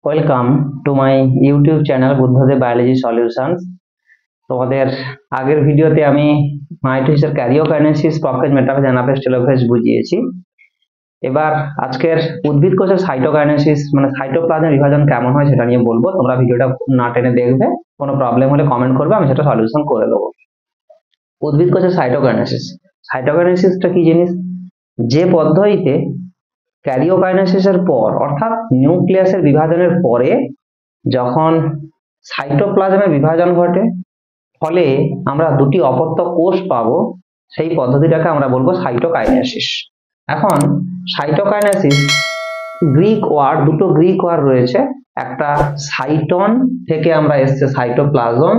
Welcome to my YouTube channel Buddhadeb biology solutions. তোমাদের আগের ভিডিওতে আমি মাইটোসিসের karyokinesis, prophase, metaphase, anaphase, telophase বুঝিয়েছি। এবার আজকের উদ্ভিদ কোষের সাইটোকাইনেসিস মানে সাইটোপ্লাজমের বিভাজন কেমন হয় সেটা নিয়ে বলবো। তোমরা ভিডিওটা না টেনে দেখবে, কোনো প্রবলেম হলে কমেন্ট করবে, আমি সেটা সলিউশন করে দেবো। উদ্ভিদ কোষের সাইটোকাইনেসিসটা কি জিনিস? যে পদ্ধতিতে ক্যারিওকাইনেসিসের পর অর্থাৎ নিউক্লিয়াসের বিভাজনের পরে যখন সাইটোপ্লাজমের বিভাজন ঘটে, ফলে আমরা দুটি অপত্য কোষ পাবো, সেই পদ্ধতিটাকে আমরা বলবো সাইটোকাইনেসিস। এখন সাইটোকাইনেসিস দুটো গ্রিক ওয়ার্ড রয়েছে, একটা সাইটন থেকে আমরা এসছে সাইটোপ্লাজম,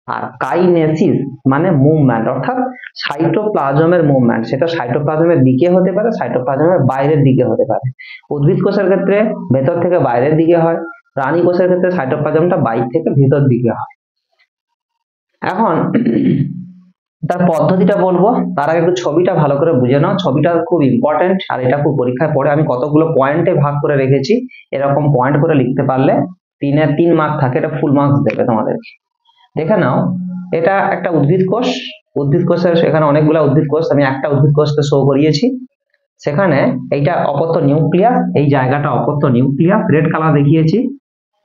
আর কাইনেসিস মানে মুভমেন্ট, অর্থাৎ সাইটোপ্লাজমের মুভমেন্ট। সেটা সাইটোপ্লাজমের দিকে হতে পারে, সাইটোপ্লাজমের বাইরের দিকে হতে পারে। উদ্ভিদ কোষের ক্ষেত্রে ভেতর থেকে বাইরের দিকে হয়, প্রাণী কোষের ক্ষেত্রে সাইটোপ্লাজমটা বাইর থেকে ভিতর দিকে হয়। এখন তার পদ্ধতিটা বলবো, তার আগে একটু ছবিটা ভালো করে বুঝে নাও। ছবিটা খুব ইম্পর্টেন্ট, আর এটা খুব পরীক্ষায় পড়ে। আমি কতগুলো পয়েন্টে ভাগ করে রেখেছি, এরকম পয়েন্ট করে লিখতে পারলে 3 মার্ক থাকে, এটা ফুল মার্কস দেবে তোমাদেরকে। দেখে নাও, এটা একটা উদ্ভিদ কোষ। উদ্ভিদ কোষের এখানে অনেকগুলো উদ্ভিদ কোষ, আমি একটা উদ্ভিদ কোষকে শো করিয়েছি। সেখানে এইটা অপত্য নিউক্লিয়াস, এই জায়গাটা অপত্য নিউক্লিয়াস, রেড কালার দেখিয়েছি।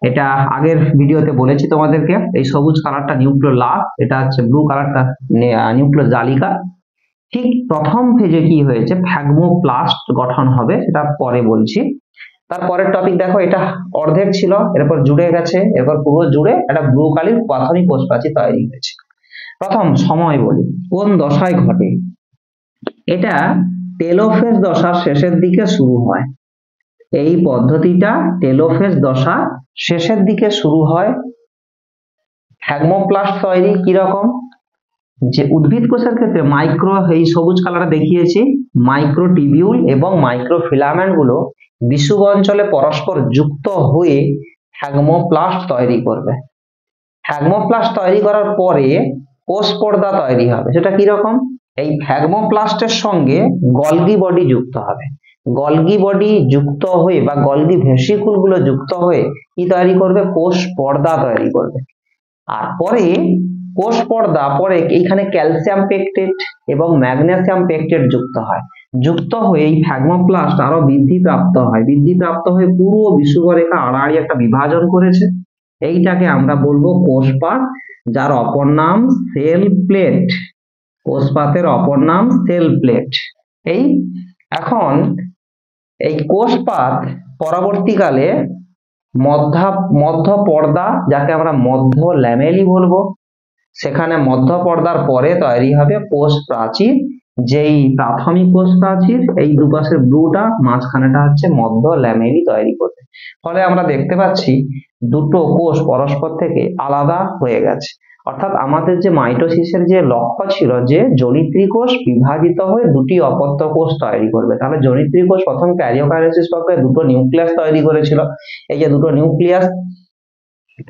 এটা আগের ভিডিওতে বলেছি তোমাদেরকে। এই সবুজ কালারটা নিউক্লিওলাস, এটা হচ্ছে ব্লু কালারটা নিউক্লিওজালিকা। ঠিক প্রথম ফেজে কি হয়েছে, ফ্যাগমোপ্লাস্ট গঠন হবে, সেটা পরে বলছি। তারপরের টপিক দেখো, এটা অর্ধেক ছিল, এরপর জুড়ে গেছে, এরপর পুরো জুড়ে একটা ব্লু কালির প্রাথমিক কোষ প্রাচীর তৈরি হয়েছে। প্রথম সময় বলি, কোন দশায় ঘটে? এটা টেলোফেজ দশার শেষের দিকে শুরু হয়। এই পদ্ধতিটা টেলোফেজ দশা শেষের দিকে শুরু হয়। ফ্যাগমোপ্লাস্ট তৈরি কিরকম? যে উদ্ভিদ কোষের ক্ষেত্রে এই সবুজ কালারে দেখিয়েছি, মাইক্রোটিবিউল এবং মাইক্রোফিলামেন্ট গুলো বিষুব অঞ্চলে পরস্পর যুক্ত হয়ে ফ্যাগমোপ্লাস্ট তৈরি করবে। ফ্যাগমোপ্লাস্ট তৈরি করার পরে কোষ পর্দা তৈরি হবে। সেটা কিরকম? এই ফ্যাগমোপ্লাস্টের সঙ্গে গলগি বডি যুক্ত হবে। গলগি বডি যুক্ত হয়ে বা গলগি ভেসিকুল গুলো যুক্ত হয়ে কি তৈরি করবে? কোষ পর্দা তৈরি করবে। আর পরে কোষ পর্দা পরে এইখানে ক্যালসিয়াম পেকটেট এবং ম্যাগনেসিয়াম পেকটেট যুক্ত হয়। যুক্ত হয়ে এই ফ্যাগমোপ্লাস্ট আরো বৃদ্ধিপ্রাপ্ত হয়। বৃদ্ধিপ্রাপ্ত হয়ে পুরো বিষুবরেখা আড়াআড়ি একটা বিভাজন করেছে। এইটাকে আমরা বলবো কোষপাত, যার অপর নাম সেল প্লেট। কোষপাতের অপর নাম সেল প্লেট। এখন এই কোষপাত পরবর্তীকালে মধ্য পর্দা, যাকে আমরা মধ্য ল্যামেলি বলবো, সেখানে মধ্য পর্দার পরে তৈরি হবে কোষ প্রাচীর। যেই প্রাথমিক কোষ প্রাচীর, এই দুপাশে ব্লুটা, মাঝখানেটা হচ্ছে মধ্য ল্যামেলি তৈরি করবে। ফলে আমরা দেখতে পাচ্ছি দুটো কোষ পরস্পর থেকে আলাদা হয়ে গেছে। অর্থাৎ আমাদের যে মাইটোসিসের যে লক্ষ্য ছিল যে জনিত্রী কোষ বিভাজিত হয়ে দুটি অপত্য কোষ তৈরি করবে, তাহলে জনিত্রী কোষ প্রথম ক্যারিওকাইনেসিস প্রক্রিয়ায় দুটো নিউক্লিয়াস তৈরি করেছিল। এই যে দুটো নিউক্লিয়াস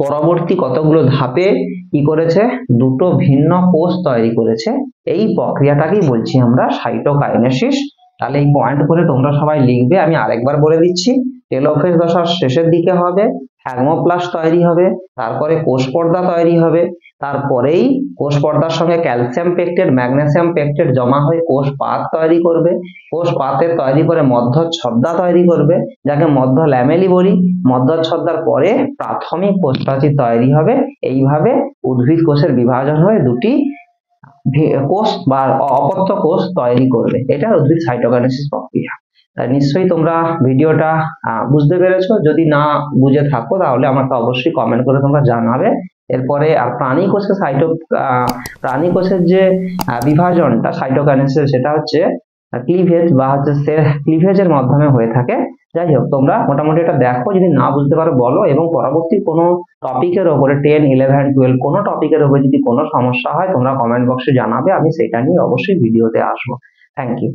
পরবর্তী কতগুলো ধাপে কি করেছে? দুটো ভিন্ন কোষ তৈরি করেছে। এই প্রক্রিয়াটাকেই বলছি আমরা সাইটোকাইনেসিস। তাহলে এই পয়েন্ট করে তোমরা সবাই লিখবে, আমি আরেকবার বলে দিচ্ছি। টেলোফেজ দশার শেষের দিকে হবে, ফ্যাগমোপ্লাস্ট তৈরি হবে, তারপরে কোষ পর্দা তৈরি হবে, তারপরেই কোষ পর্দার সঙ্গে ক্যালসিয়াম পেকটেট, ম্যাগনেসিয়াম পেকটেট জমা হয়ে কোষ পাত তৈরি করবে। কোষ পাতের তৈরি করে মধ্যচ্ছদা তৈরি করবে, যাকে মধ্য ল্যামেলি বলি। মধ্যচ্ছদার পরে প্রাথমিক কোষ প্রাচীর তৈরি হবে। এইভাবে উদ্ভিদ কোষের বিভাজন হয়ে দুটি কোষ বা অপত্য কোষ তৈরি করবে। এটা উদ্ভিদ সাইটোকাইনেসিস প্রক্রিয়া। নিশ্চয়ই তোমরা ভিডিওটা বুঝতে পেরেছো। যদি না বুঝে থাকো তাহলে আমাকে অবশ্যই কমেন্ট করে তোমরা জানাবে। এরপরে প্রাণী কোষের যে বিভাজনটা সাইটোকাইনেসিস, সেটা হচ্ছে ক্লিভেজ বা ক্লিভেজের মাধ্যমে হয়ে থাকে। যাই হোক, তোমরা মোটামুটি এটা দেখো, যদি না বুঝতে পারো বলো, এবং পরবর্তী কোনো টপিকের উপরে 10, 11, 12 কোনো টপিকের উপরে যদি কোনো সমস্যা হয় তোমরা কমেন্ট বক্সে জানাবে, আমি সেটা নিয়ে অবশ্যই ভিডিওতে আসবো। Thank you.